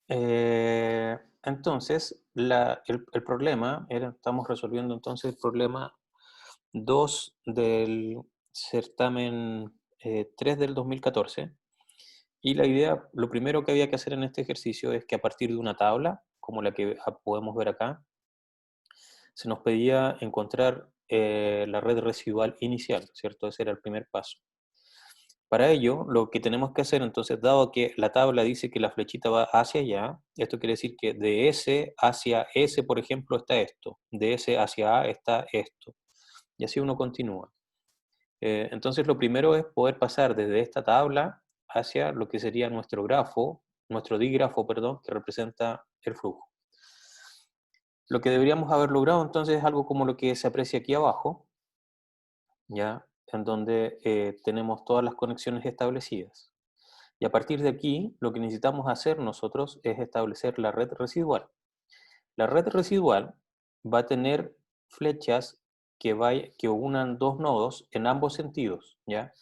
Entonces, el problema era, estamos resolviendo entonces el problema 2 del certamen 3 del 2014. Y la idea, lo primero que había que hacer en este ejercicio es que a partir de una tabla, como la que podemos ver acá, se nos pedía encontrar la red residual inicial, ¿cierto? Ese era el primer paso. Para ello, lo que tenemos que hacer entonces, dado que la tabla dice que la flechita va hacia allá, esto quiere decir que de S hacia S, por ejemplo, está esto, de S hacia A está esto, y así uno continúa. Entonces, lo primero es poder pasar desde esta tabla hacia lo que sería nuestro grafo, nuestro dígrafo, perdón, que representa el flujo. Lo que deberíamos haber logrado entonces es algo como lo que se aprecia aquí abajo, ¿ya? En donde tenemos todas las conexiones establecidas. Y a partir de aquí, lo que necesitamos hacer nosotros es establecer la red residual. La red residual va a tener flechas que unan dos nodos en ambos sentidos, ¿ya?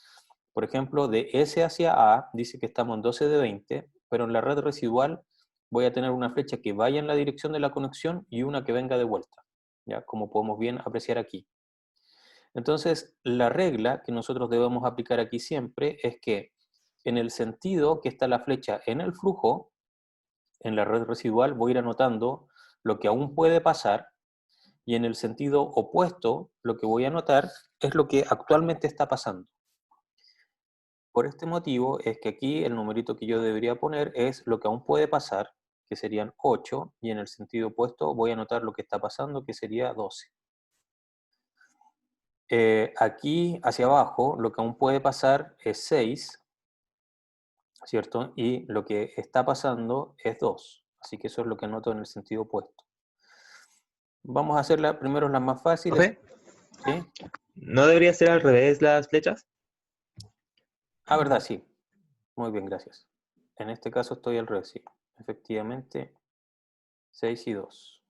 Por ejemplo, de S hacia A dice que estamos en 12 de 20, pero en la red residual voy a tener una flecha que vaya en la dirección de la conexión y una que venga de vuelta, ¿ya? Como podemos bien apreciar aquí. Entonces, la regla que nosotros debemos aplicar aquí siempre es que en el sentido que está la flecha en el flujo, en la red residual voy a ir anotando lo que aún puede pasar, y en el sentido opuesto lo que voy a anotar es lo que actualmente está pasando. Por este motivo es que aquí el numerito que yo debería poner es lo que aún puede pasar, que serían 8, y en el sentido opuesto voy a anotar lo que está pasando, que sería 12. Aquí hacia abajo lo que aún puede pasar es 6, ¿cierto? Y lo que está pasando es 2. Así que eso es lo que anoto en el sentido opuesto. Vamos a hacer primero las más fáciles, Profe, ¿sí? ¿no debería ser al revés las flechas? Ah, verdad, sí. Muy bien, gracias. En este caso estoy al revés, sí. Efectivamente, 6 y 2.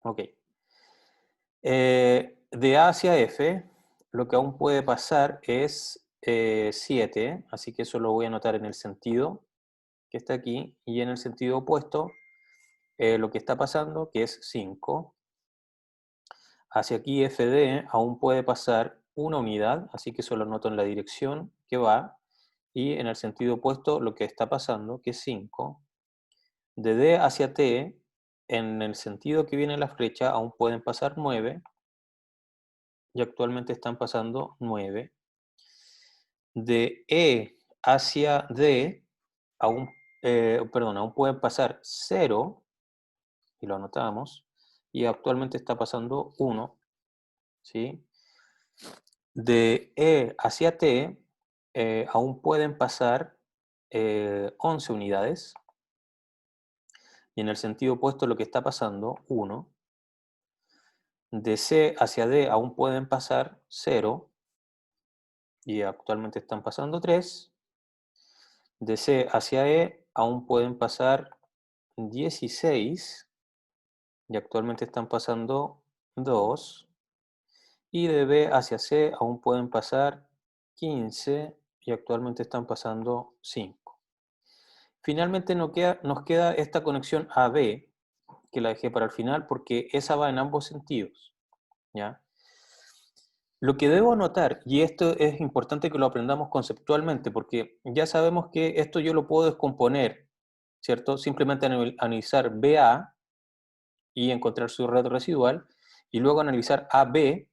Ok. De A hacia F, lo que aún puede pasar es 7, así que eso lo voy a anotar en el sentido que está aquí, y en el sentido opuesto, lo que está pasando, que es 5. Hacia aquí FD aún puede pasar una unidad, así que eso lo anoto en la dirección que va, y en el sentido opuesto lo que está pasando, que es 5. De D hacia T, en el sentido que viene la flecha, aún pueden pasar 9, y actualmente están pasando 9. De E hacia D, aún, aún pueden pasar 0, y lo anotamos, y actualmente está pasando 1, ¿sí? De E hacia T, aún pueden pasar 11 unidades, y en el sentido opuesto lo que está pasando, 1. De C hacia D aún pueden pasar 0, y actualmente están pasando 3. De C hacia E aún pueden pasar 16, y actualmente están pasando 2. Y de B hacia C aún pueden pasar 15, y actualmente están pasando 5. Finalmente nos queda esta conexión AB, que la dejé para el final porque esa va en ambos sentidos, ¿ya? Lo que debo anotar, y esto es importante que lo aprendamos conceptualmente, porque ya sabemos que esto yo lo puedo descomponer, ¿cierto? Simplemente analizar BA y encontrar su red residual, y luego analizar AB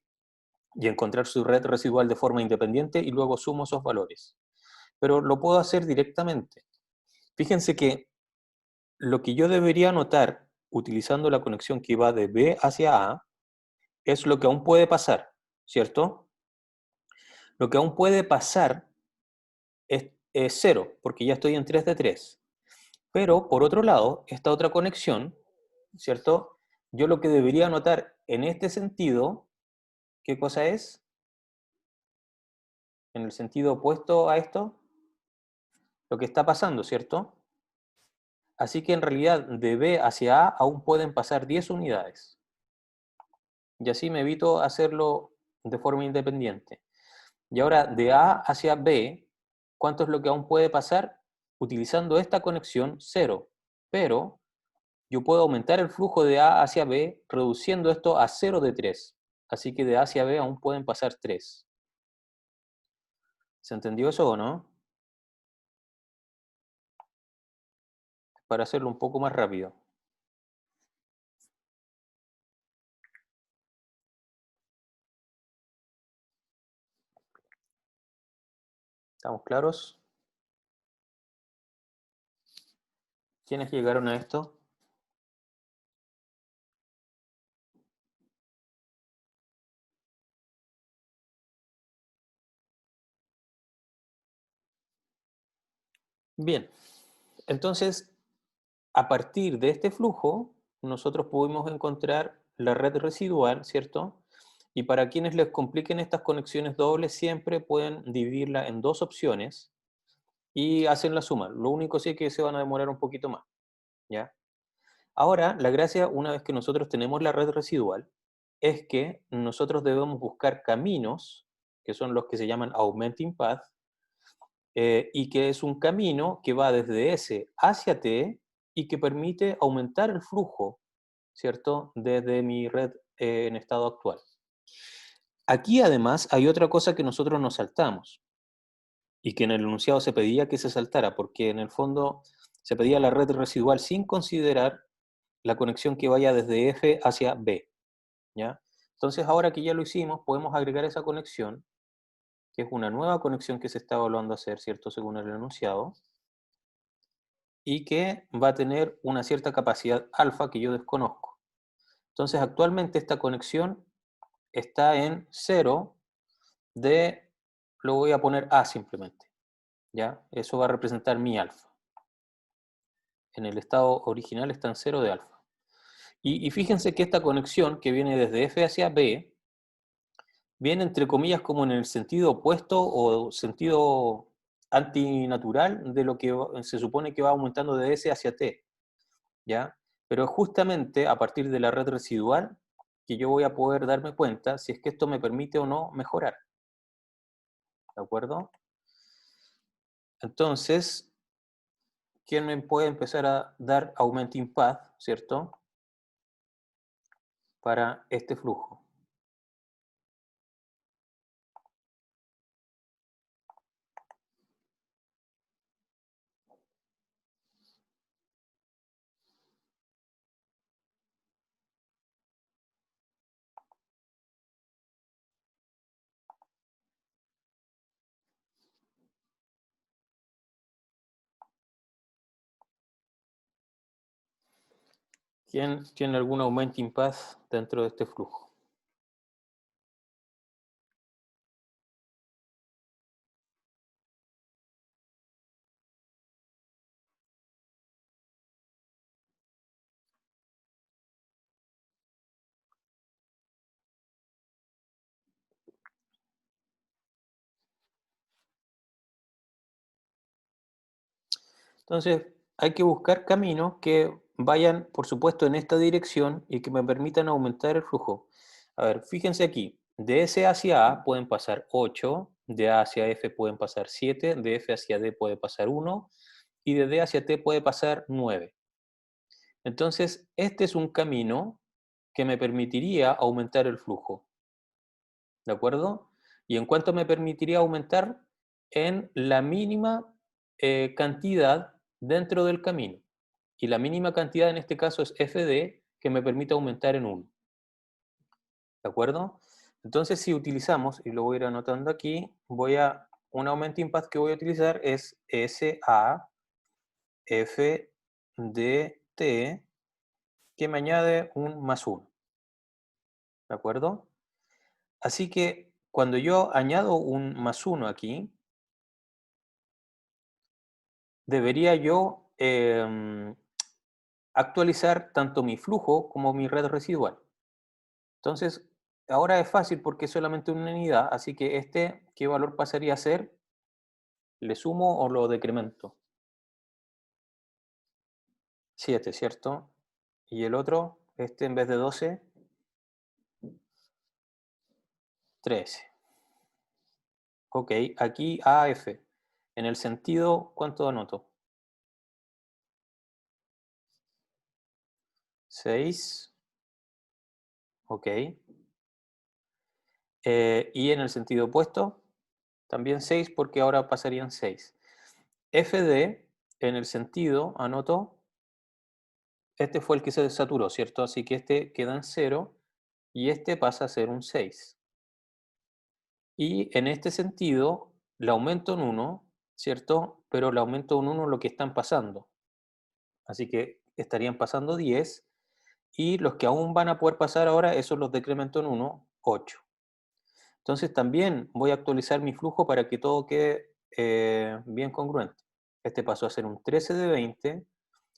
y encontrar su red residual de forma independiente, y luego sumo esos valores. Pero lo puedo hacer directamente. Fíjense que lo que yo debería anotar utilizando la conexión que va de B hacia A es lo que aún puede pasar, ¿cierto? Lo que aún puede pasar es 0, porque ya estoy en 3 de 3. Pero, por otro lado, esta otra conexión, ¿cierto? Yo lo que debería anotar en este sentido, ¿qué cosa es? En el sentido opuesto a esto, lo que está pasando, ¿cierto? Así que en realidad de B hacia A aún pueden pasar 10 unidades. Y así me evito hacerlo de forma independiente. Y ahora de A hacia B, ¿cuánto es lo que aún puede pasar? utilizando esta conexión 0, pero yo puedo aumentar el flujo de A hacia B reduciendo esto a 0 de 3. Así que de A hacia B aún pueden pasar 3. ¿Se entendió eso o no? Para hacerlo un poco más rápido. ¿Estamos claros? ¿Quiénes llegaron a esto? Bien, entonces, a partir de este flujo, nosotros pudimos encontrar la red residual, ¿cierto? Y para quienes les compliquen estas conexiones dobles, siempre pueden dividirla en dos opciones y hacen la suma. Lo único sí es que se van a demorar un poquito más, ¿ya? Ahora, la gracia, una vez que nosotros tenemos la red residual, es que nosotros debemos buscar caminos, que son los que se llaman augmenting path, y que es un camino que va desde S hacia T y que permite aumentar el flujo, ¿cierto?, desde mi red en estado actual. Aquí además hay otra cosa que nosotros nos saltamos y que en el enunciado se pedía que se saltara, porque en el fondo se pedía la red residual sin considerar la conexión que vaya desde F hacia B, ¿ya? Entonces ahora que ya lo hicimos, podemos agregar esa conexión, que es una nueva conexión que se está evaluando hacer, ¿cierto?, según el enunciado, y que va a tener una cierta capacidad alfa que yo desconozco. Entonces actualmente esta conexión está en 0 de, lo voy a poner A simplemente, ¿ya? Eso va a representar mi alfa. En el estado original está en 0 de alfa. Y fíjense que esta conexión que viene desde F hacia B, viene entre comillas como en el sentido opuesto o sentido antinatural de lo que se supone que va aumentando de S hacia T, ¿ya? Pero es justamente a partir de la red residual que yo voy a poder darme cuenta si es que esto me permite o no mejorar, ¿de acuerdo? Entonces, ¿quién me puede empezar a dar augmenting path, ¿cierto?, para este flujo? ¿Quién tiene algún augmenting path dentro de este flujo? Entonces, hay que buscar caminos que vayan, por supuesto, en esta dirección y que me permitan aumentar el flujo. A ver, fíjense aquí, de S hacia A pueden pasar 8, de A hacia F pueden pasar 7, de F hacia D puede pasar 1 y de D hacia T puede pasar 9. Entonces, este es un camino que me permitiría aumentar el flujo, ¿de acuerdo? ¿Y en cuánto me permitiría aumentar? En la mínima cantidad dentro del camino. Y la mínima cantidad en este caso es FD, que me permite aumentar en 1. ¿De acuerdo? Entonces, si utilizamos, y lo voy a ir anotando aquí, un augmenting path que voy a utilizar es SA FDT, que me añade un más 1. ¿De acuerdo? Así que cuando yo añado un más 1 aquí, debería yo actualizar tanto mi flujo como mi red residual. Entonces, ahora es fácil porque es solamente una unidad, así que ¿qué valor pasaría a ser? ¿Le sumo o lo decremento? 7, ¿cierto? Y el otro, en vez de 12, 13. Ok, aquí AF. En el sentido, ¿cuánto anoto? 6, ok. Y en el sentido opuesto, también 6 porque ahora pasarían 6. FD, en el sentido, anoto, este fue el que se saturó, ¿cierto? Así que este queda en 0 y este pasa a ser un 6. Y en este sentido, le aumento en 1, ¿cierto? Pero le aumento en 1 lo que están pasando. Así que estarían pasando 10 y los que aún van a poder pasar ahora, esos los decremento en 1, 8. Entonces también voy a actualizar mi flujo para que todo quede bien congruente. Este pasó a ser un 13 de 20,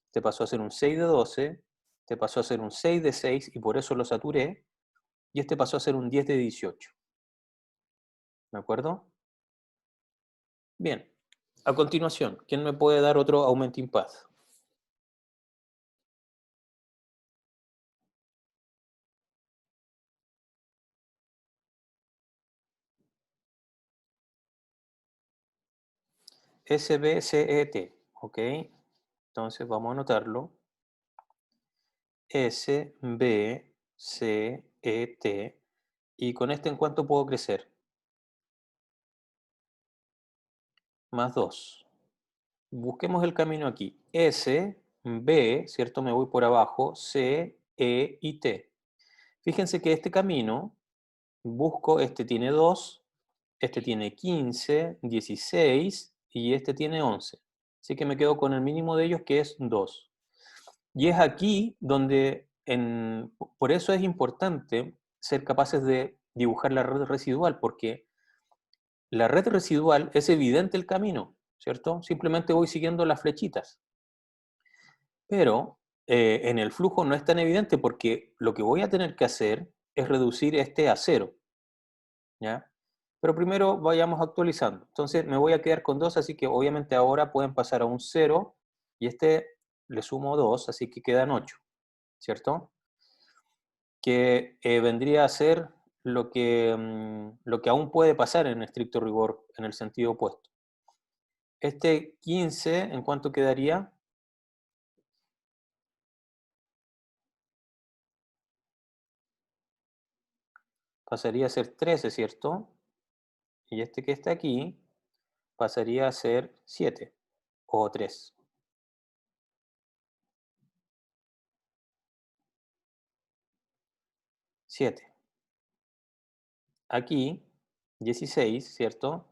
este pasó a ser un 6 de 12, este pasó a ser un 6 de 6 y por eso lo saturé, y este pasó a ser un 10 de 18. ¿De acuerdo? Bien. A continuación, ¿quién me puede dar otro Augmenting Path? SBCET, ¿ok? Entonces vamos a anotarlo. SBCET. ¿Y con este en cuánto puedo crecer? Más 2. Busquemos el camino aquí. S, B, ¿cierto? Me voy por abajo. C, E y T. Fíjense que este camino, busco, este tiene 2, este tiene 15, 16 y este tiene 11. Así que me quedo con el mínimo de ellos que es 2. Y es aquí donde, por eso es importante ser capaces de dibujar la red residual, porque la red residual es evidente el camino, ¿cierto? Simplemente voy siguiendo las flechitas. Pero en el flujo no es tan evidente porque lo que voy a tener que hacer es reducir este a 0, ¿ya? Pero primero vayamos actualizando. Entonces me voy a quedar con 2, así que obviamente ahora pueden pasar a un 0 y este le sumo 2, así que quedan 8, ¿cierto? Que vendría a ser lo que aún puede pasar en estricto rigor en el sentido opuesto. Este 15, ¿en cuánto quedaría? Pasaría a ser 13, ¿cierto? Y este que está aquí pasaría a ser 7 o 3. 7. Aquí, 16, ¿cierto?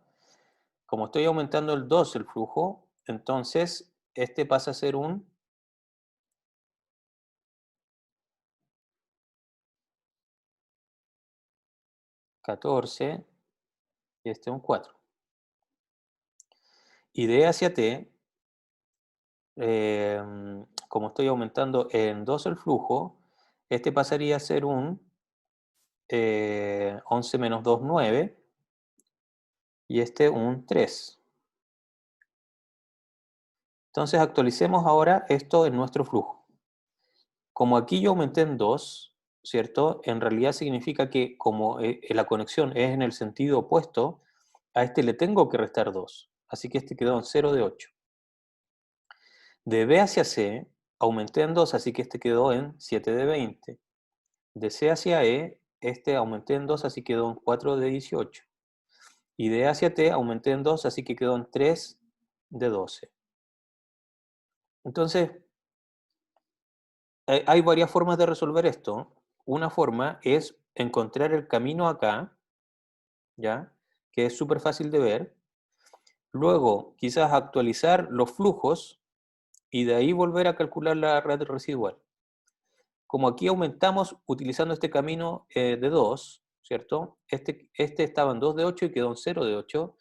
Como estoy aumentando el 2 el flujo, entonces este pasa a ser un 14 y este un 4. Y de E hacia T, como estoy aumentando en 2 el flujo, este pasaría a ser un 11 menos 2, 9, y este un 3. Entonces actualicemos ahora esto en nuestro flujo. Como aquí yo aumenté en 2, ¿cierto? En realidad significa que como la conexión es en el sentido opuesto, a este le tengo que restar 2. Así que este quedó en 0 de 8. De B hacia C, aumenté en 2, así que este quedó en 7 de 20. De C hacia E, este aumenté en 2, así quedó en 4 de 18. Y de E hacia T, aumenté en 2, así que quedó en 3 de 12. Entonces, hay varias formas de resolver esto. Una forma es encontrar el camino acá, ¿ya? Que es súper fácil de ver. Luego, quizás actualizar los flujos y de ahí volver a calcular la red residual. Como aquí aumentamos utilizando este camino de 2, ¿cierto? Este estaba en 2 de 8 y quedó en 0 de 8.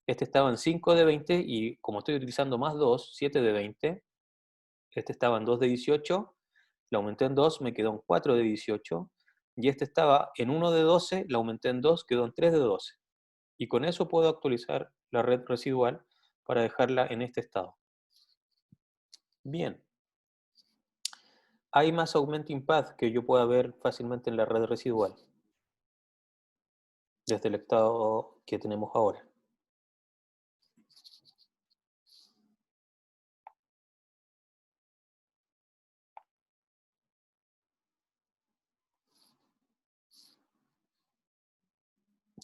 Este estaba en 5 de 20 y como estoy utilizando más 2, 7 de 20. Este estaba en 2 de 18, lo aumenté en 2, me quedó en 4 de 18. Y este estaba en 1 de 12, lo aumenté en 2, quedó en 3 de 12. Y con eso puedo actualizar la red residual para dejarla en este estado. Bien. Hay más augmenting path que yo pueda ver fácilmente en la red residual, desde el estado que tenemos ahora.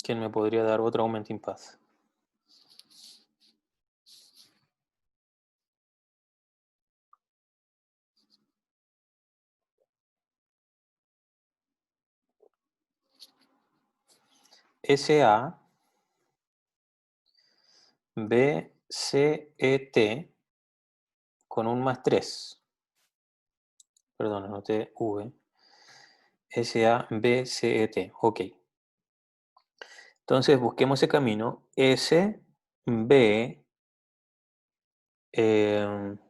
¿Quién me podría dar otro Augmenting Path? SA, BCET con un más 3. Perdón, anoté V. SA, BCET. Ok. Entonces busquemos ese camino. S, B,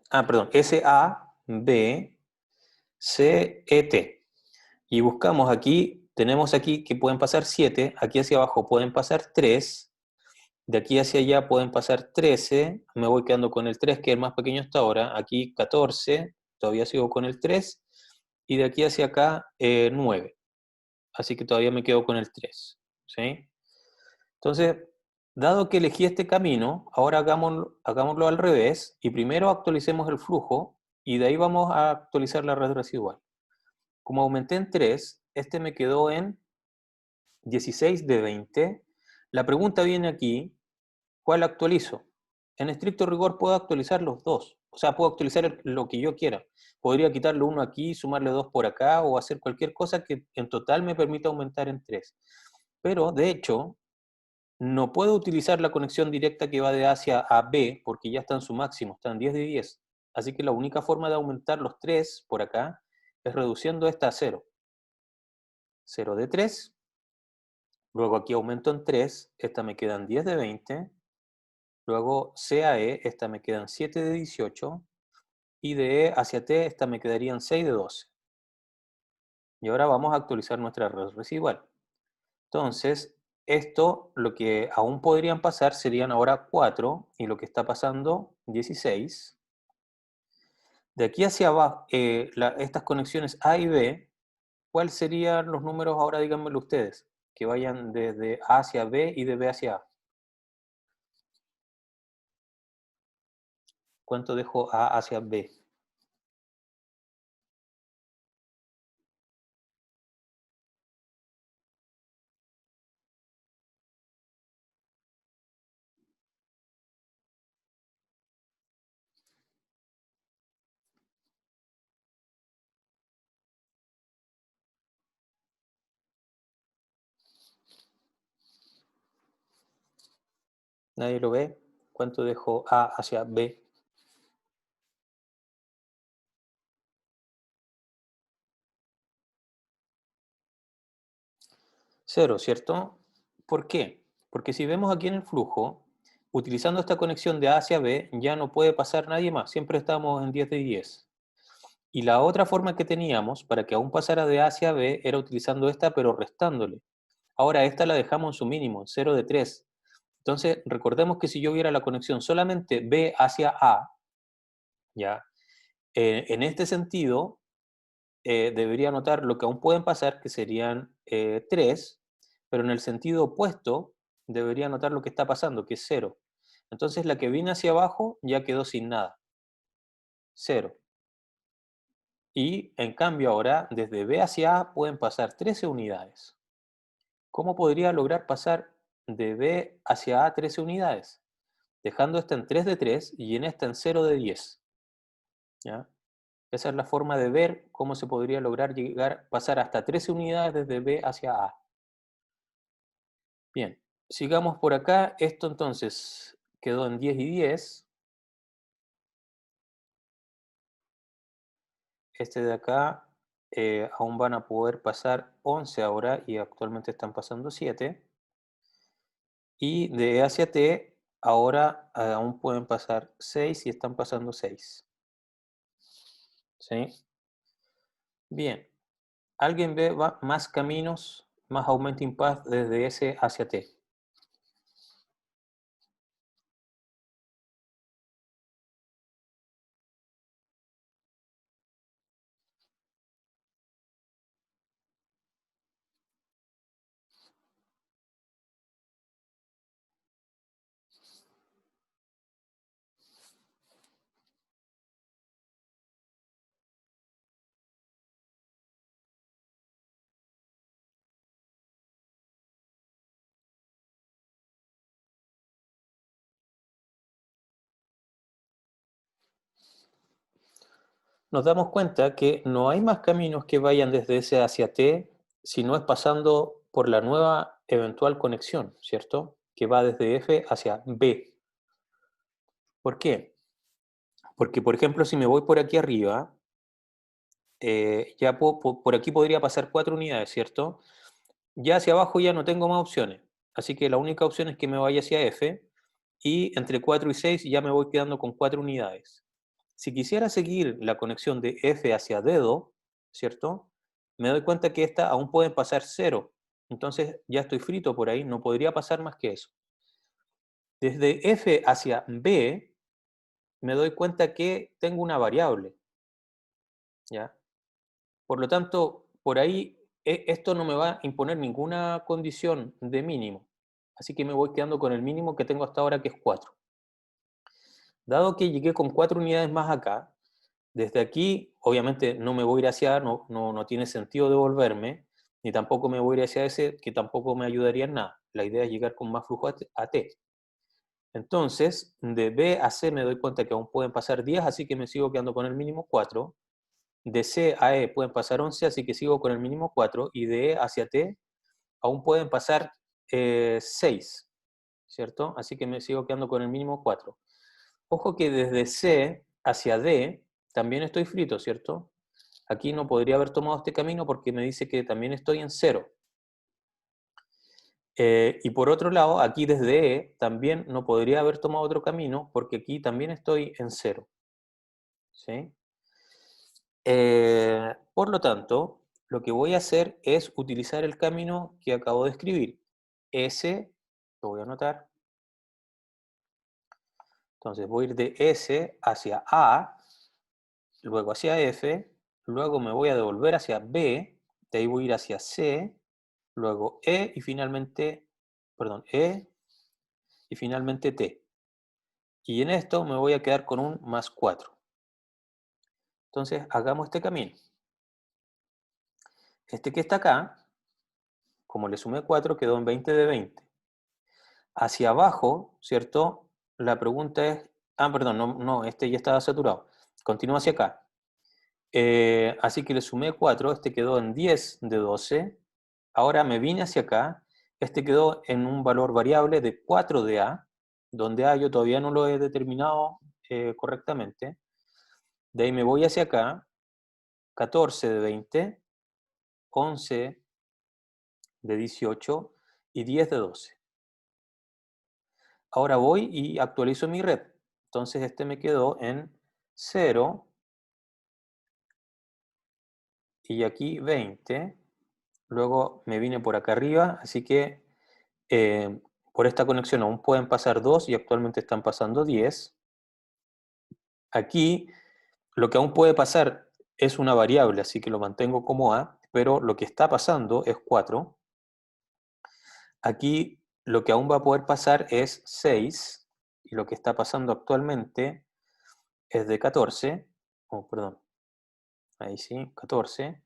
perdón, SA, B, C, E, T. Y buscamos aquí, tenemos aquí que pueden pasar 7, aquí hacia abajo pueden pasar 3, de aquí hacia allá pueden pasar 13, me voy quedando con el 3, que es el más pequeño hasta ahora, aquí 14, todavía sigo con el 3, y de aquí hacia acá 9, así que todavía me quedo con el 3, ¿sí? Entonces, dado que elegí este camino, ahora hagámoslo al revés, y primero actualicemos el flujo, y de ahí vamos a actualizar la red residual. Como aumenté en 3, este me quedó en 16 de 20. La pregunta viene aquí, ¿cuál actualizo? En estricto rigor puedo actualizar los dos, o sea, puedo actualizar lo que yo quiera. Podría quitarle uno aquí, sumarle dos por acá, o hacer cualquier cosa que en total me permita aumentar en 3. Pero, de hecho, no puedo utilizar la conexión directa que va de A hacia a B, porque ya está en su máximo, está en 10 de 10. Así que la única forma de aumentar los 3 por acá es reduciendo esta a 0. 0 de 3, luego aquí aumento en 3, esta me quedan 10 de 20, luego C a E, esta me quedan 7 de 18, y de E hacia T, esta me quedarían 6 de 12. Y ahora vamos a actualizar nuestra red residual. Entonces, esto, lo que aún podrían pasar serían ahora 4, y lo que está pasando, 16. De aquí hacia abajo, estas conexiones A y B, ¿cuáles serían los números ahora? Díganmelo ustedes, que vayan desde A hacia B y de B hacia A. ¿Cuánto dejo A hacia B? ¿Nadie lo ve? ¿Cuánto dejo A hacia B? 0, ¿cierto? ¿Por qué? Porque si vemos aquí en el flujo, utilizando esta conexión de A hacia B, ya no puede pasar nadie más, siempre estamos en 10 de 10. Y la otra forma que teníamos para que aún pasara de A hacia B era utilizando esta, pero restándole. Ahora esta la dejamos en su mínimo, en 0 de 3. Entonces, recordemos que si yo viera la conexión solamente B hacia A, ya, en este sentido, debería notar lo que aún pueden pasar, que serían 3, pero en el sentido opuesto debería notar lo que está pasando, que es 0. Entonces la que viene hacia abajo ya quedó sin nada, 0. Y en cambio ahora, desde B hacia A pueden pasar 13 unidades. ¿Cómo podría lograr pasar de B hacia A 13 unidades? Dejando esta en 3 de 3 y en esta en 0 de 10. ¿Ya? Esa es la forma de ver cómo se podría lograr pasar hasta 13 unidades desde B hacia A. Bien, sigamos por acá. Esto entonces quedó en 10 y 10. Este de acá aún van a poder pasar 11 ahora y actualmente están pasando 7. Y de E hacia T ahora aún pueden pasar 6 y están pasando 6. ¿Sí? Bien. ¿Alguien ve más caminos, más Augmenting Path desde S hacia T? nos damos cuenta que no hay más caminos que vayan desde S hacia T si no es pasando por la nueva eventual conexión, ¿cierto? Que va desde F hacia B. ¿Por qué? Porque, por ejemplo, si me voy por aquí arriba, por aquí podría pasar 4 unidades, ¿cierto? Ya hacia abajo ya no tengo más opciones. Así que la única opción es que me vaya hacia F y entre 4 y 6 ya me voy quedando con 4 unidades. Si quisiera seguir la conexión de F hacia dedo, ¿cierto? Me doy cuenta que esta aún pueden pasar 0. Entonces ya estoy frito por ahí, no podría pasar más que eso. Desde F hacia B, me doy cuenta que tengo una variable, ¿ya? Por lo tanto, por ahí esto no me va a imponer ninguna condición de mínimo. Así que me voy quedando con el mínimo que tengo hasta ahora, que es 4. Dado que llegué con 4 unidades más acá, desde aquí obviamente no me voy a ir hacia A, no tiene sentido devolverme, ni tampoco me voy a ir hacia S, que tampoco me ayudaría en nada. La idea es llegar con más flujo a T. Entonces, de B a C me doy cuenta que aún pueden pasar 10, así que me sigo quedando con el mínimo 4. De C a E pueden pasar 11, así que sigo con el mínimo 4. Y de E hacia T aún pueden pasar 6, ¿cierto? Así que me sigo quedando con el mínimo 4. Ojo que desde C hacia D también estoy frito, ¿cierto? Aquí no podría haber tomado este camino porque me dice que también estoy en 0. Y por otro lado, aquí desde E también no podría haber tomado otro camino porque aquí también estoy en 0. ¿Sí? Por lo tanto, lo que voy a hacer es utilizar el camino que acabo de escribir. S, lo voy a anotar. Entonces voy a ir de S hacia A, luego hacia F, luego me voy a devolver hacia B, de ahí voy a ir hacia C, luego E y finalmente, perdón, E y finalmente T. Y en esto me voy a quedar con un más 4. Entonces hagamos este camino. Este que está acá, como le sumé 4, quedó en 20 de 20. Hacia abajo, ¿cierto? La pregunta es, perdón, no, este ya estaba saturado. Continúa hacia acá. Así que le sumé 4, este quedó en 10 de 12. Ahora me vine hacia acá, este quedó en un valor variable de 4 de A, donde A yo todavía no lo he determinado correctamente. De ahí me voy hacia acá, 14 de 20, 11 de 18 y 10 de 12. Ahora voy y actualizo mi red. Entonces este me quedó en 0 y aquí 20. Luego me vine por acá arriba, así que por esta conexión aún pueden pasar 2 y actualmente están pasando 10. Aquí lo que aún puede pasar es una variable, así que lo mantengo como A, pero lo que está pasando es 4. Aquí lo que aún va a poder pasar es 6 y lo que está pasando actualmente es de 14. Perdón, ahí sí, 14.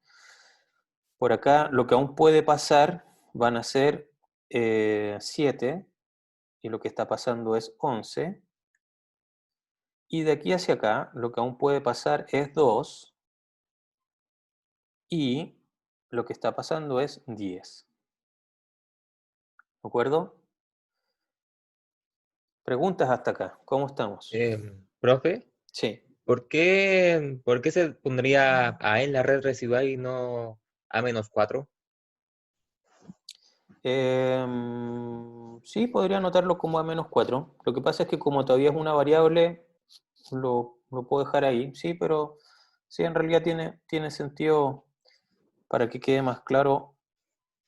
Por acá lo que aún puede pasar van a ser 7 y lo que está pasando es 11. Y de aquí hacia acá lo que aún puede pasar es 2 y lo que está pasando es 10. ¿De acuerdo? Preguntas hasta acá. ¿Cómo estamos? Profe, Sí. ¿por qué se pondría A en la red residual y no A-4? Sí, podría anotarlo como a menos 4. Lo que pasa es que como todavía es una variable, lo puedo dejar ahí. Sí, pero sí, en realidad tiene sentido para que quede más claro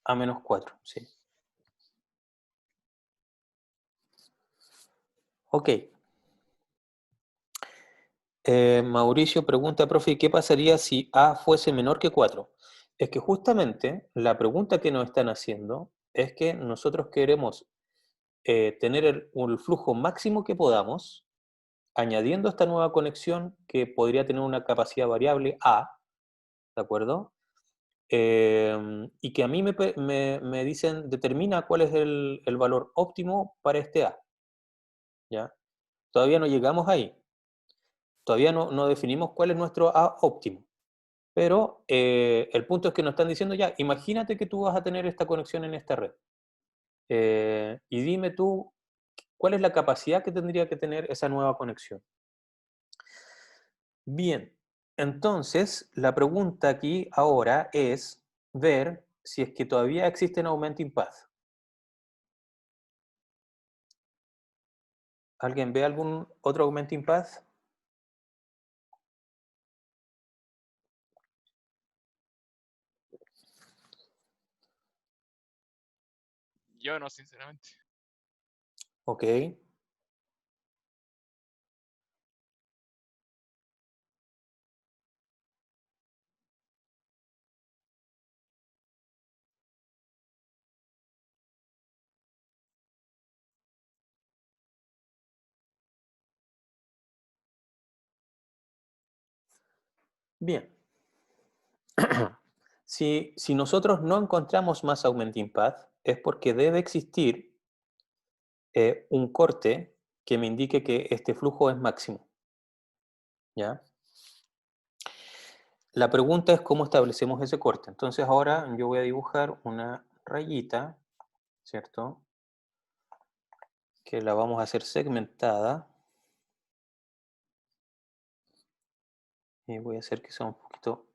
a menos 4. Sí. Ok. Mauricio pregunta, profe, ¿qué pasaría si A fuese menor que 4? Es que justamente la pregunta que nos están haciendo es que nosotros queremos tener el flujo máximo que podamos, añadiendo esta nueva conexión que podría tener una capacidad variable A, ¿de acuerdo? Y que a mí me dicen, determina cuál es el valor óptimo para este A, ¿ya? Todavía no llegamos ahí. Todavía no definimos cuál es nuestro A óptimo. Pero el punto es que nos están diciendo ya, imagínate que tú vas a tener esta conexión en esta red. Y dime tú, ¿cuál es la capacidad que tendría que tener esa nueva conexión? Bien, entonces la pregunta aquí ahora es ver si es que todavía existen augmenting path. ¿Alguien ve algún otro augmenting path? Yo no, sinceramente. Ok. Bien. Si nosotros no encontramos más augmenting path, es porque debe existir un corte que me indique que este flujo es máximo. ¿Ya? La pregunta es cómo establecemos ese corte. Entonces ahora yo voy a dibujar una rayita, ¿cierto? Que la vamos a hacer segmentada. Y voy a hacer que sea un poquito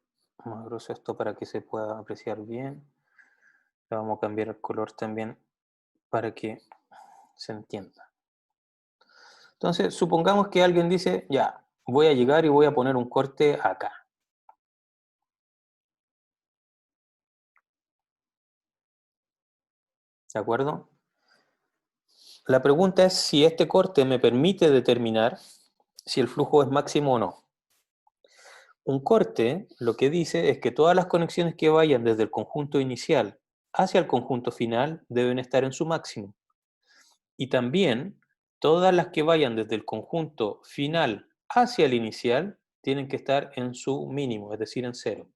más grueso esto para que se pueda apreciar bien. Le vamos a cambiar el color también para que se entienda. Entonces, supongamos que alguien dice, ya, voy a llegar y voy a poner un corte acá. ¿De acuerdo? La pregunta es si este corte me permite determinar si el flujo es máximo o no. Un corte lo que dice es que todas las conexiones que vayan desde el conjunto inicial hacia el conjunto final deben estar en su máximo. Y también todas las que vayan desde el conjunto final hacia el inicial tienen que estar en su mínimo, es decir, en cero.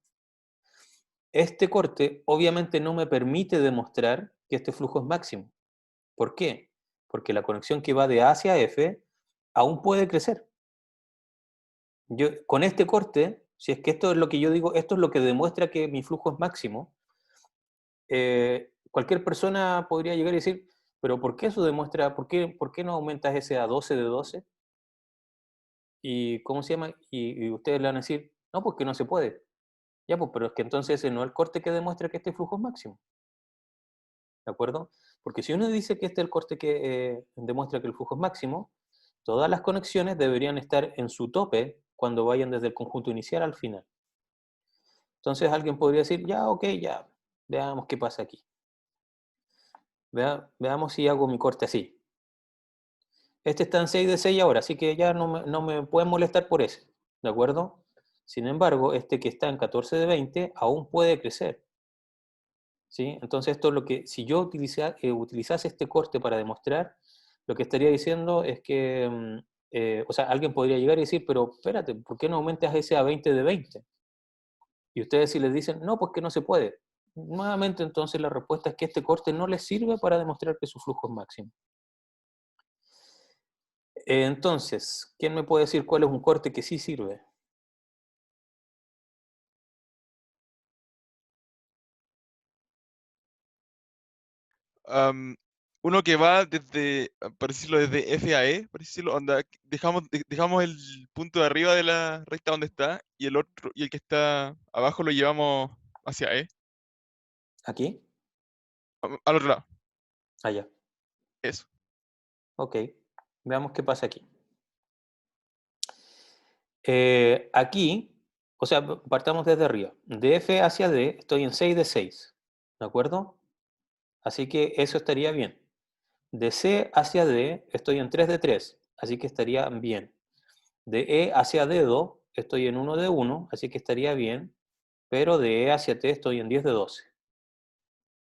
Este corte obviamente no me permite demostrar que este flujo es máximo. ¿Por qué? Porque la conexión que va de A hacia F aún puede crecer. Con este corte, si es que esto es lo que yo digo, esto es lo que demuestra que mi flujo es máximo, cualquier persona podría llegar y decir, pero ¿por qué eso demuestra, por qué no aumentas ese a 12 de 12? ¿Y cómo se llama? Y ustedes le van a decir, no, porque no se puede. Ya, pues, pero es que entonces ese no es el corte que demuestra que este flujo es máximo. ¿De acuerdo? Porque si uno dice que este es el corte que demuestra que el flujo es máximo, todas las conexiones deberían estar en su tope cuando vayan desde el conjunto inicial al final. Entonces alguien podría decir, ya, ok, ya, veamos qué pasa aquí. Veamos si hago mi corte así. Este está en 6 de 6 ahora, así que ya no me pueden molestar por eso, ¿de acuerdo? Sin embargo, este que está en 14 de 20 aún puede crecer, ¿sí? Entonces esto es lo que, si yo utilizase este corte para demostrar, lo que estaría diciendo es que, o sea, alguien podría llegar y decir, pero espérate, ¿por qué no aumentas ese a 20 de 20? Y ustedes si les dicen, no, pues que no se puede. Nuevamente entonces la respuesta es que este corte no les sirve para demostrar que su flujo es máximo. Entonces, ¿quién me puede decir cuál es un corte que sí sirve? Uno que va desde, por decirlo, desde F a E, por decirlo, onda, dejamos el punto de arriba de la recta donde está y el otro, y el que está abajo lo llevamos hacia E, ¿Aquí? al otro lado. Allá. Eso. Ok. Veamos qué pasa aquí. Aquí, o sea, partamos desde arriba. De F hacia D estoy en 6 de 6. ¿De acuerdo? Así que eso estaría bien. De C hacia D estoy en 3 de 3. Así que estaría bien. De E hacia dedo estoy en 1 de 1. Así que estaría bien. Pero de E hacia T estoy en 10 de 12.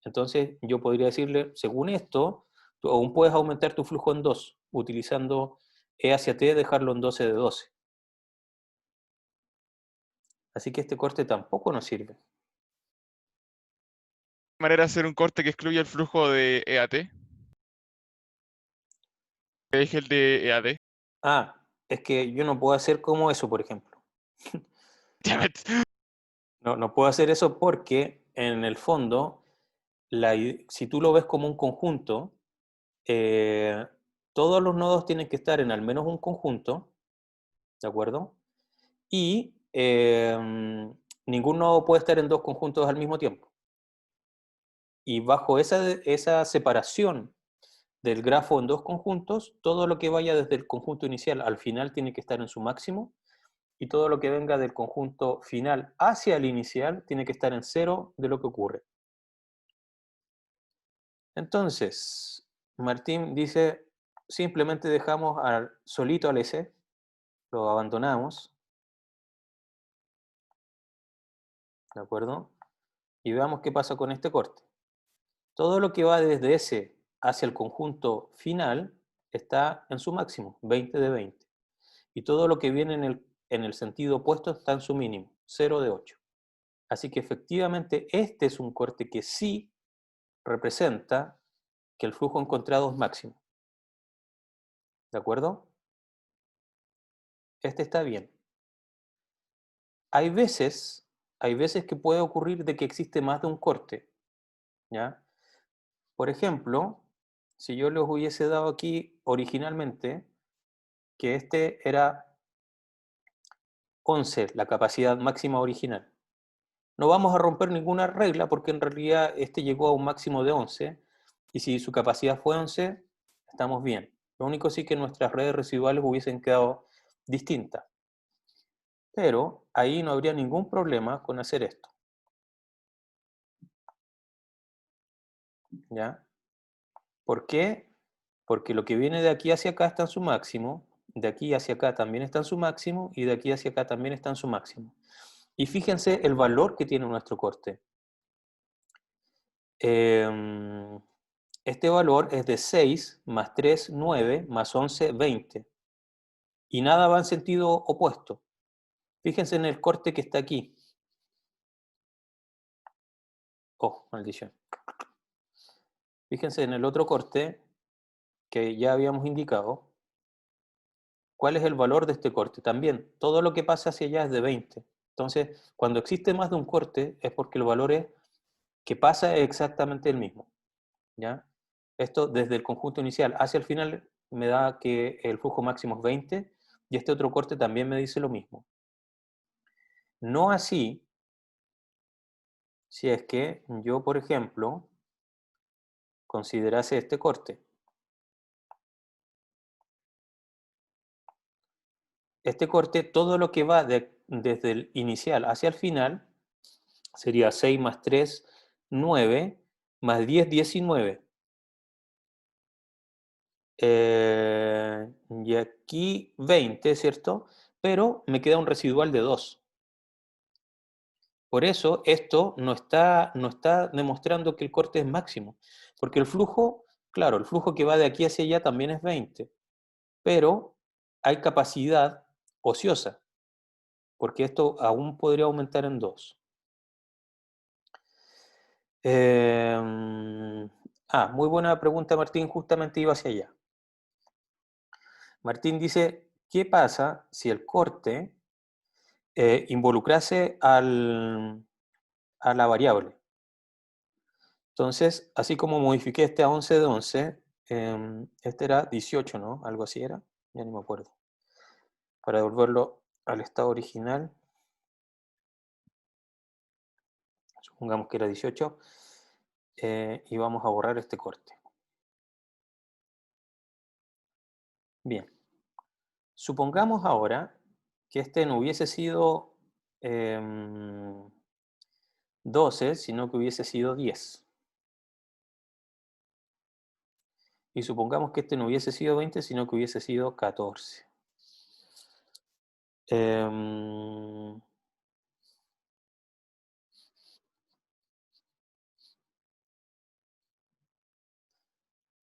Entonces yo podría decirle, según esto, tú aún puedes aumentar tu flujo en 2, utilizando E hacia T, dejarlo en 12 de 12. Así que este corte tampoco nos sirve. Manera de hacer un corte que excluya el flujo de E a T, que deje el de E a D. Ah, es que yo no puedo hacer como eso, por ejemplo. Damn it. No puedo hacer eso porque, en el fondo, si tú lo ves como un conjunto, todos los nodos tienen que estar en al menos un conjunto, ¿de acuerdo? Y ningún nodo puede estar en dos conjuntos al mismo tiempo. Y bajo esa separación del grafo en dos conjuntos, todo lo que vaya desde el conjunto inicial al final tiene que estar en su máximo, y todo lo que venga del conjunto final hacia el inicial tiene que estar en cero de lo que ocurre. Entonces, Martín dice, simplemente dejamos solito al S, lo abandonamos, ¿de acuerdo? Y veamos qué pasa con este corte. Todo lo que va desde S hacia el conjunto final está en su máximo, 20 de 20. Y todo lo que viene en el sentido opuesto está en su mínimo, 0 de 8. Así que efectivamente este es un corte que sí representa que el flujo encontrado es máximo. ¿De acuerdo? Este está bien. Hay veces que puede ocurrir de que existe más de un corte, ¿ya? Por ejemplo, si yo les hubiese dado aquí originalmente que este era 11, la capacidad máxima original. No vamos a romper ninguna regla porque en realidad este llegó a un máximo de 11 y si su capacidad fue 11, estamos bien. Lo único sí que nuestras redes residuales hubiesen quedado distintas. Pero ahí no habría ningún problema con hacer esto. ¿Ya? ¿Por qué? Porque lo que viene de aquí hacia acá está en su máximo, de aquí hacia acá también está en su máximo y de aquí hacia acá también está en su máximo. Y fíjense el valor que tiene nuestro corte. Este valor es de 6 más 3, 9, más 11, 20. Y nada va en sentido opuesto. Fíjense en el corte que está aquí. Oh, maldición. Fíjense en el otro corte que ya habíamos indicado. ¿Cuál es el valor de este corte? También, todo lo que pasa hacia allá es de 20. Entonces, cuando existe más de un corte es porque el valor que pasa es exactamente el mismo. ¿Ya? Esto desde el conjunto inicial hacia el final me da que el flujo máximo es 20 y este otro corte también me dice lo mismo. No así si es que yo, por ejemplo, considerase este corte. Este corte, todo lo que va desde el inicial hacia el final, sería 6 más 3, 9, más 10, 19. Y aquí 20, ¿cierto? Pero me queda un residual de 2. Por eso esto no está demostrando que el corte es máximo, porque el flujo, claro, el flujo que va de aquí hacia allá también es 20, pero hay capacidad ociosa, porque esto aún podría aumentar en 2. Muy buena pregunta, Martín, justamente iba hacia allá. Martín dice, ¿qué pasa si el corte involucrase a la variable? Entonces, así como modifiqué este a 11 de 11, este era 18, ¿no? Algo así era, ya ni me acuerdo. Para devolverlo al estado original, supongamos que era 18, y vamos a borrar este corte. Bien, supongamos ahora que este no hubiese sido 12, sino que hubiese sido 10. Y supongamos que este no hubiese sido 20, sino que hubiese sido 14.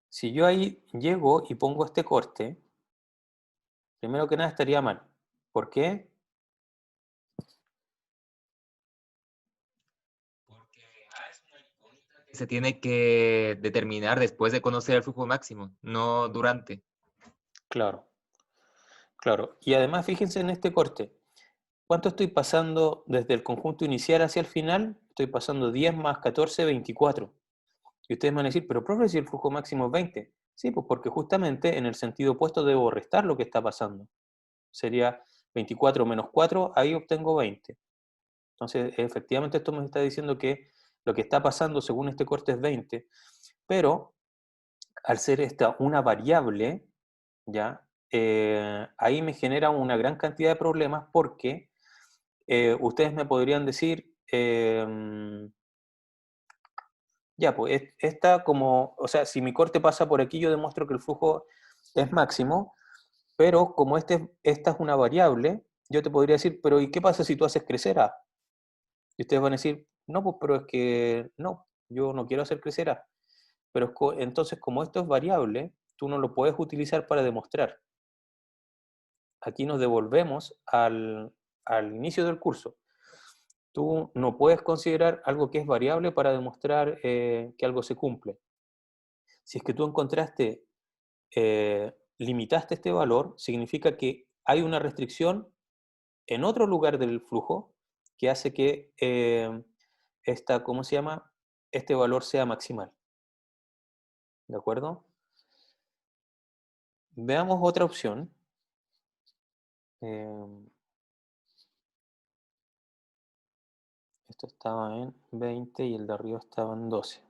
Si yo ahí llego y pongo este corte, primero que nada estaría mal. ¿Por qué? Porque es una incógnita que se tiene que determinar después de conocer el flujo máximo, no durante. Claro, Claro, y además fíjense en este corte. ¿Cuánto estoy pasando desde el conjunto inicial hacia el final? Estoy pasando 10 más 14, 24. Y ustedes me van a decir, pero profe, si el flujo máximo es 20. Sí, pues porque justamente en el sentido opuesto debo restar lo que está pasando. Sería 24 menos 4, ahí obtengo 20. Entonces, efectivamente esto me está diciendo que lo que está pasando según este corte es 20, pero al ser esta una variable, ¿ya? Ahí me genera una gran cantidad de problemas porque ustedes me podrían decir, ya, pues esta como, o sea, si mi corte pasa por aquí, yo demuestro que el flujo es máximo, pero como esta es una variable, yo te podría decir, pero ¿y qué pasa si tú haces crecer A? Y ustedes van a decir, no, pues pero es que no, yo no quiero hacer crecer A. Pero entonces, como esto es variable, tú no lo puedes utilizar para demostrar. Aquí nos devolvemos al inicio del curso. Tú no puedes considerar algo que es variable para demostrar que algo se cumple. Si es que tú encontraste, limitaste este valor, significa que hay una restricción en otro lugar del flujo que hace que ¿cómo se llama? Este valor sea maximal. ¿De acuerdo? Veamos otra opción. Esto estaba en 20 y el de arriba estaba en 12.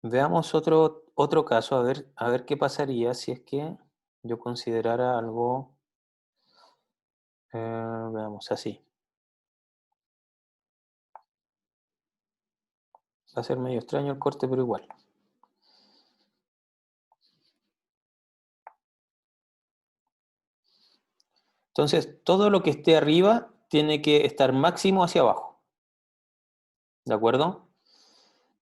Veamos otro caso, a ver qué pasaría si es que yo considerara algo, veamos, así. Va a ser medio extraño el corte, pero igual. Entonces, todo lo que esté arriba tiene que estar máximo hacia abajo. ¿De acuerdo?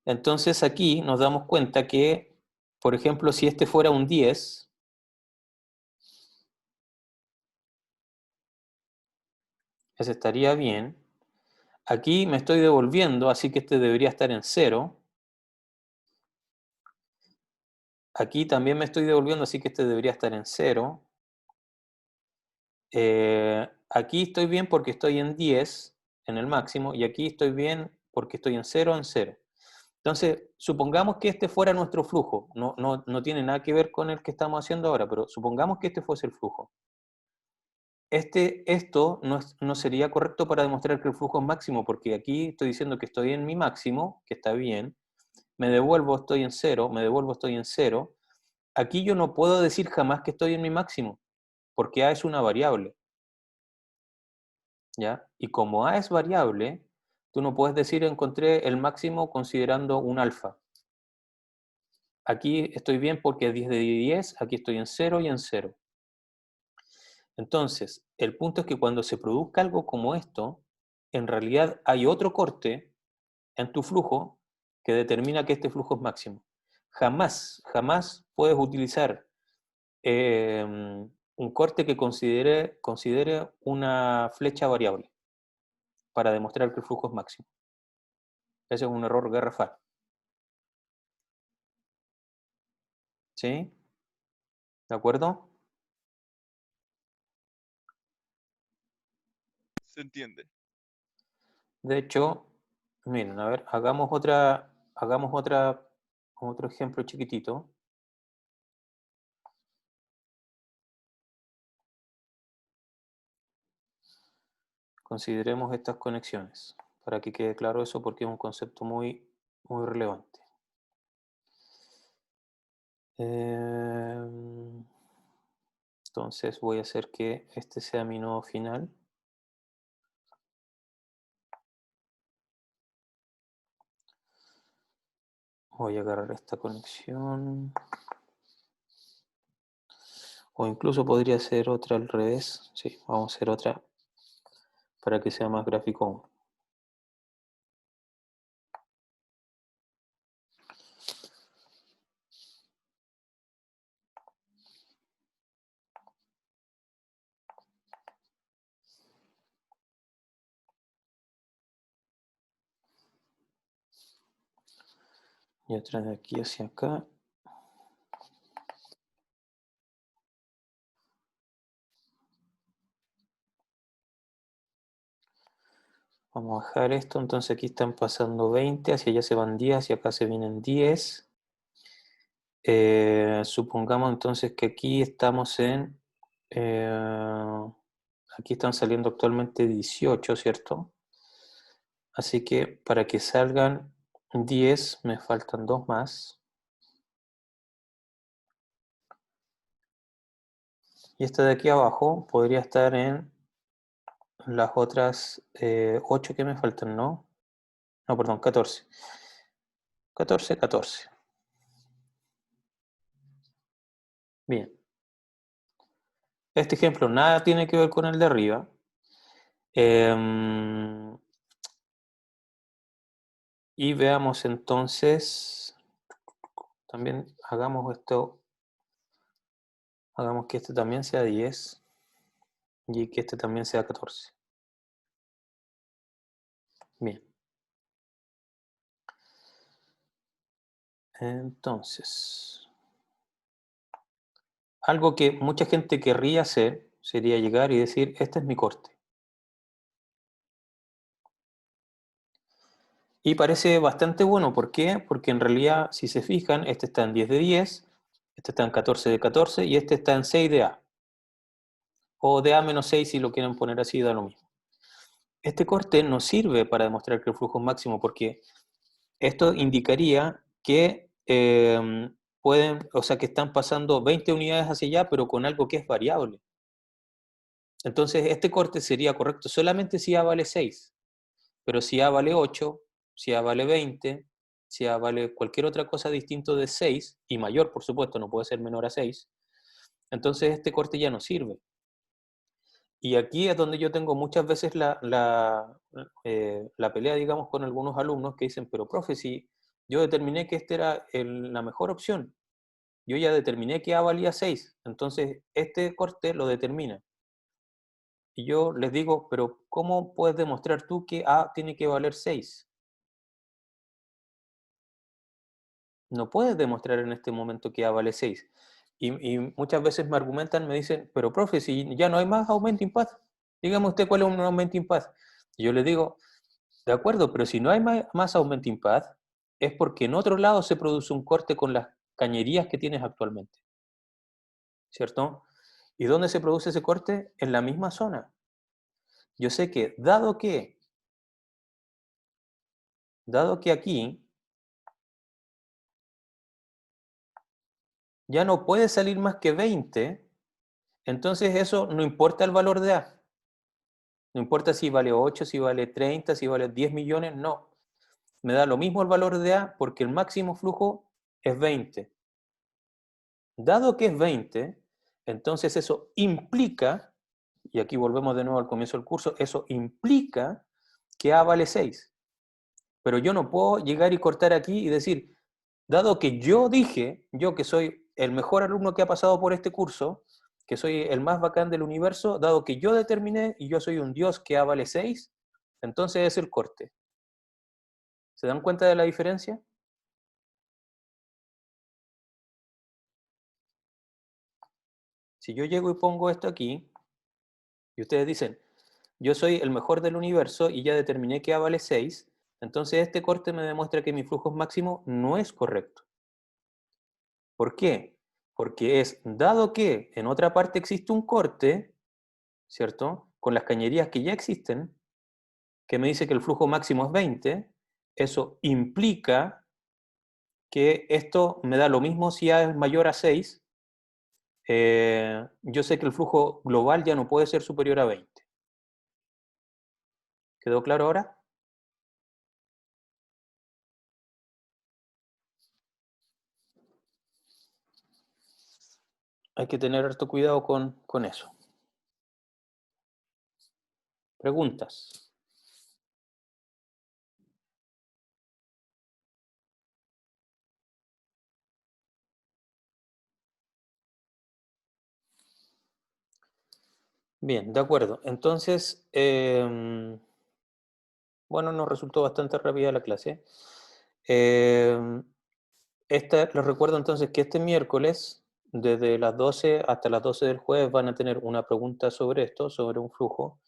Entonces aquí nos damos cuenta que, por ejemplo, si este fuera un 10, ese estaría bien. Aquí me estoy devolviendo, así que este debería estar en 0. Aquí también me estoy devolviendo, así que este debería estar en 0. Aquí estoy bien porque estoy en 10, en el máximo, y aquí estoy bien porque estoy en 0, en 0. Entonces, supongamos que este fuera nuestro flujo. No tiene nada que ver con el que estamos haciendo ahora, pero supongamos que este fuese el flujo. Esto no sería correcto para demostrar que el flujo es máximo, porque aquí estoy diciendo que estoy en mi máximo, que está bien, me devuelvo, estoy en 0, me devuelvo, estoy en 0. Aquí yo no puedo decir jamás que estoy en mi máximo, porque A es una variable, ¿ya? Y como A es variable, tú no puedes decir encontré el máximo considerando un alfa. Aquí estoy bien porque es 10 de 10, aquí estoy en 0 y en 0. Entonces, el punto es que cuando se produzca algo como esto, en realidad hay otro corte en tu flujo que determina que este flujo es máximo. Jamás puedes utilizar un corte que considere una flecha variable para demostrar que el flujo es máximo. Ese es un error garrafal. ¿Sí? ¿De acuerdo? Se entiende. De hecho, miren, a ver, otro ejemplo chiquitito. Consideremos estas conexiones, para que quede claro eso porque es un concepto muy relevante. Entonces voy a hacer que este sea mi nodo final. Voy a agarrar esta conexión. O incluso podría ser otra al revés. Sí, vamos a hacer otra para que sea más gráfico aún. Y otra de aquí hacia acá. Vamos a bajar esto, entonces aquí están pasando 20, hacia allá se van 10, hacia acá se vienen 10. Supongamos entonces que aquí estamos en... aquí están saliendo actualmente 18, ¿cierto? Así que para que salgan 10 me faltan 2 más. Y esta de aquí abajo podría estar en las otras 8 que me faltan, ¿no? No, perdón, 14. 14, 14. Bien. Este ejemplo nada tiene que ver con el de arriba. Y veamos entonces, también hagamos esto, hagamos que este también sea 10 y que este también sea 14. Bien. Entonces, algo que mucha gente querría hacer sería llegar y decir, este es mi corte. Y parece bastante bueno, ¿por qué? Porque en realidad, si se fijan, este está en 10 de 10, este está en 14 de 14 y este está en 6 de A. O de A menos 6 si lo quieren poner así, da lo mismo. Este corte no sirve para demostrar que el flujo es máximo porque esto indicaría que pueden, o sea, que están pasando 20 unidades hacia allá, pero con algo que es variable. Entonces, este corte sería correcto solamente si A vale 6, pero si A vale 8, si A vale 20, si A vale cualquier otra cosa distinto de 6, y mayor, por supuesto, no puede ser menor a 6, entonces este corte ya no sirve. Y aquí es donde yo tengo muchas veces la pelea, digamos, con algunos alumnos que dicen, pero profe, si yo determiné que esta era la mejor opción, yo ya determiné que A valía 6, entonces este corte lo determina. Y yo les digo, pero ¿cómo puedes demostrar tú que A tiene que valer 6? No puedes demostrar en este momento que A vale 6. Y muchas veces me argumentan, me dicen, pero profe, si ya no hay más augmenting path, dígame usted cuál es un augmenting path. Y yo les digo, de acuerdo, pero si no hay más augmenting path, es porque en otro lado se produce un corte con las cañerías que tienes actualmente, ¿cierto? ¿Y dónde se produce ese corte? En la misma zona. Yo sé que, dado que aquí ya no puede salir más que 20, entonces eso no importa el valor de A. No importa si vale 8, si vale 30, si vale 10 millones, no. Me da lo mismo el valor de A porque el máximo flujo es 20. Dado que es 20, entonces eso implica, y aquí volvemos de nuevo al comienzo del curso, eso implica que A vale 6. Pero yo no puedo llegar y cortar aquí y decir, dado que yo dije, yo que soy el mejor alumno que ha pasado por este curso, que soy el más bacán del universo, dado que yo determiné y yo soy un dios que A vale 6, entonces es el corte. ¿Se dan cuenta de la diferencia? Si yo llego y pongo esto aquí, y ustedes dicen, yo soy el mejor del universo y ya determiné que A vale 6, entonces este corte me demuestra que mi flujo máximo no es correcto. ¿Por qué? Porque es, dado que en otra parte existe un corte, ¿cierto? Con las cañerías que ya existen, que me dice que el flujo máximo es 20, eso implica que esto me da lo mismo si A es mayor a 6, yo sé que el flujo global ya no puede ser superior a 20. ¿Quedó claro ahora? Hay que tener harto cuidado con eso. Preguntas. Bien, de acuerdo. Entonces, bueno, nos resultó bastante rápida la clase. Les recuerdo entonces que este miércoles, desde las 12 hasta las 12 del jueves, van a tener una pregunta sobre esto, sobre un flujo.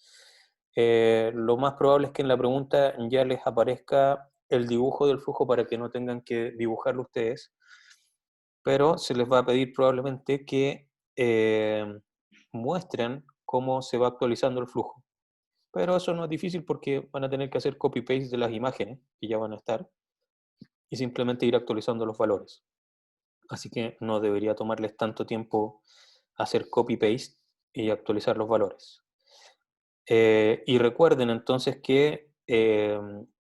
lo más probable es que en la pregunta ya les aparezca el dibujo del flujo para que no tengan que dibujarlo ustedes, pero se les va a pedir probablemente que muestren cómo se va actualizando el flujo. Pero eso no es difícil porque van a tener que hacer copy-paste de las imágenes que ya van a estar y simplemente ir actualizando los valores. Así que no debería tomarles tanto tiempo hacer copy-paste y actualizar los valores. Y recuerden entonces que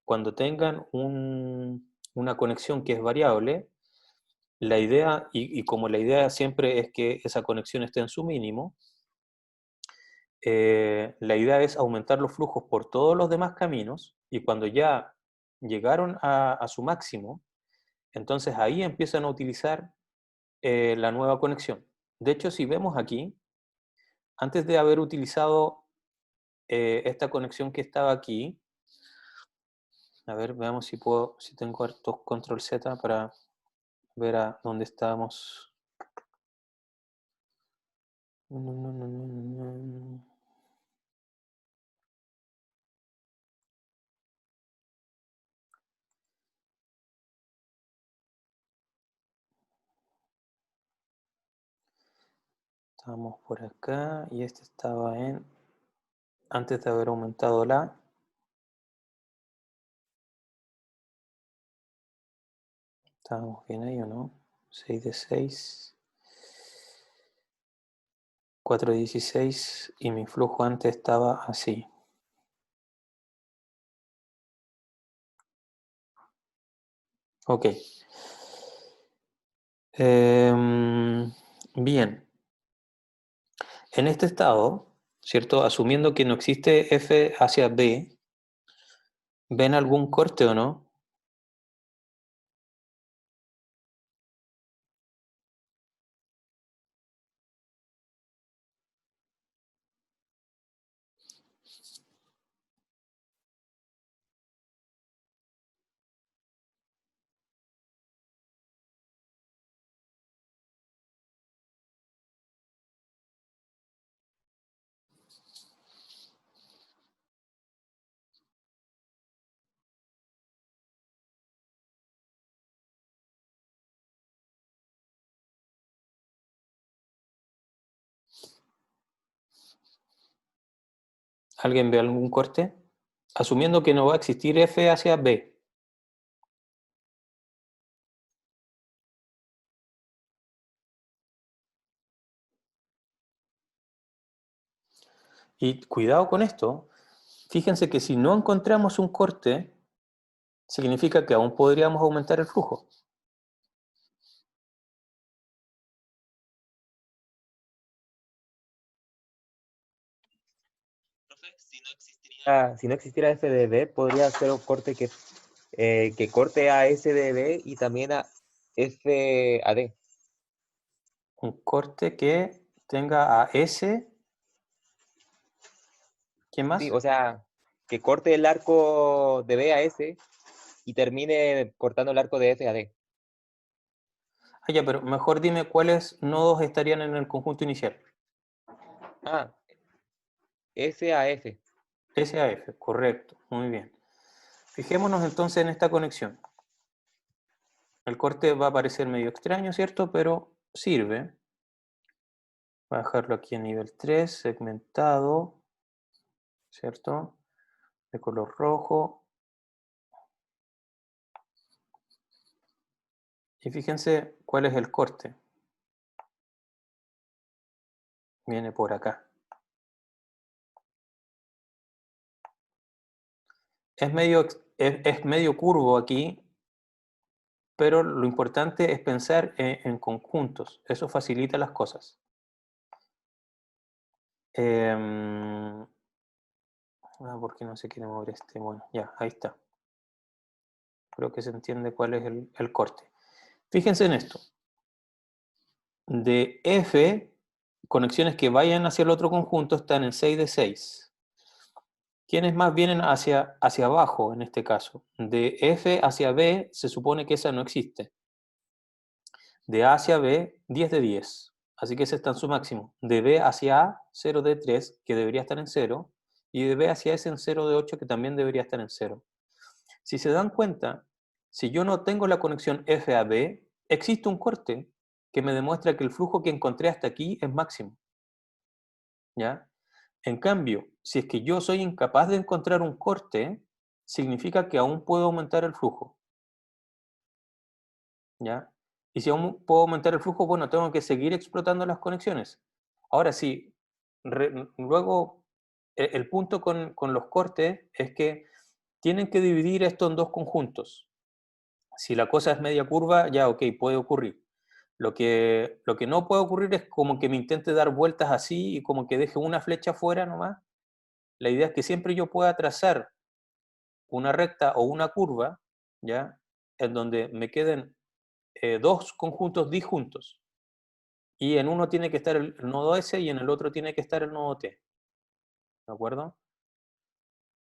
cuando tengan una conexión que es variable, la idea, y como la idea siempre es que esa conexión esté en su mínimo, la idea es aumentar los flujos por todos los demás caminos y cuando ya llegaron a su máximo, entonces ahí empiezan a utilizar la nueva conexión. De hecho, si vemos aquí, antes de haber utilizado esta conexión que estaba aquí, a ver, veamos si tengo hartos control Z para ver a dónde estábamos. Estábamos por acá y este estaba antes de haber aumentado la. Estábamos bien ahí o no. 6 de 6. 4 de 16 y mi flujo antes estaba así. Ok. Bien. En este estado, ¿cierto? Asumiendo que no existe F hacia B, ¿ven algún corte o no? ¿Alguien ve algún corte? Asumiendo que no va a existir F hacia B. Y cuidado con esto. Fíjense que si no encontramos un corte, significa que aún podríamos aumentar el flujo. Si no existiera FDB, podría ser un corte que corte a SDB y también a FAD. Un corte que tenga a S. ¿Quién más? Sí, o sea, que corte el arco de B a S y termine cortando el arco de F a D. Ah, ya, pero mejor dime cuáles nodos estarían en el conjunto inicial. Ah, S a F. S a F, correcto, muy bien. Fijémonos entonces en esta conexión. El corte va a parecer medio extraño, ¿cierto? Pero sirve. Voy a dejarlo aquí en nivel 3, segmentado, ¿cierto? De color rojo. Y fíjense cuál es el corte. Viene por acá. Es medio curvo aquí, pero lo importante es pensar en conjuntos. Eso facilita las cosas. ¿Por qué no se quiere mover este? Bueno, ya, ahí está. Creo que se entiende cuál es el corte. Fíjense en esto. De F, conexiones que vayan hacia el otro conjunto están en 6 de 6. ¿Quiénes más vienen hacia abajo en este caso? De F hacia B se supone que esa no existe. De A hacia B, 10 de 10. Así que ese está en su máximo. De B hacia A, 0 de 3, que debería estar en 0. y de B hacia S en 0 de 8, que también debería estar en 0. Si se dan cuenta, si yo no tengo la conexión F a B, existe un corte que me demuestra que el flujo que encontré hasta aquí es máximo. ¿Ya? En cambio, si es que yo soy incapaz de encontrar un corte, significa que aún puedo aumentar el flujo. ¿Ya? Y si aún puedo aumentar el flujo, bueno, tengo que seguir explotando las conexiones. Ahora sí, luego el punto con los cortes es que tienen que dividir esto en dos conjuntos. Si la cosa es media curva, ya ok, puede ocurrir. Lo que no puede ocurrir es como que me intente dar vueltas así y como que deje una flecha fuera nomás. La idea es que siempre yo pueda trazar una recta o una curva, ¿ya? En donde me queden dos conjuntos disjuntos. Y en uno tiene que estar el nodo S y en el otro tiene que estar el nodo T. ¿De acuerdo?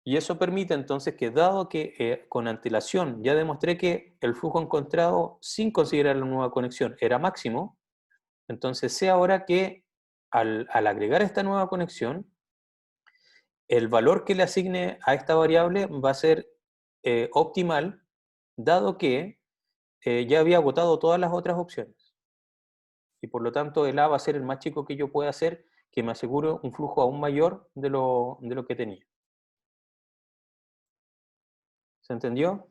Y eso permite entonces que, dado que con antelación ya demostré que el flujo encontrado sin considerar la nueva conexión era máximo, entonces sé ahora que al agregar esta nueva conexión, el valor que le asigne a esta variable va a ser optimal, dado que ya había agotado todas las otras opciones. Y por lo tanto el A va a ser el más chico que yo pueda hacer, que me asegure un flujo aún mayor de lo que tenía. ¿Se entendió?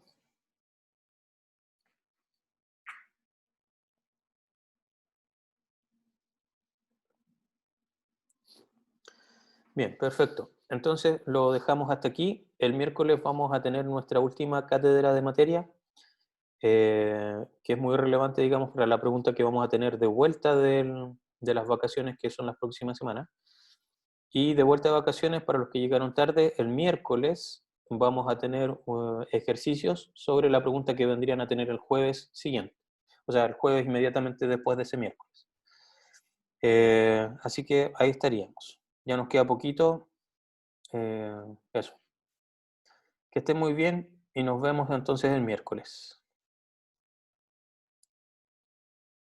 Bien, perfecto. Entonces lo dejamos hasta aquí. El miércoles vamos a tener nuestra última cátedra de materia, que es muy relevante, digamos, para la pregunta que vamos a tener de vuelta de las vacaciones, que son las próximas semanas. Y de vuelta de vacaciones, para los que llegaron tarde, el miércoles vamos a tener ejercicios sobre la pregunta que vendrían a tener el jueves siguiente. O sea, el jueves inmediatamente después de ese miércoles. Así que ahí estaríamos. Ya nos queda poquito. Eso. Que estén muy bien y nos vemos entonces el miércoles.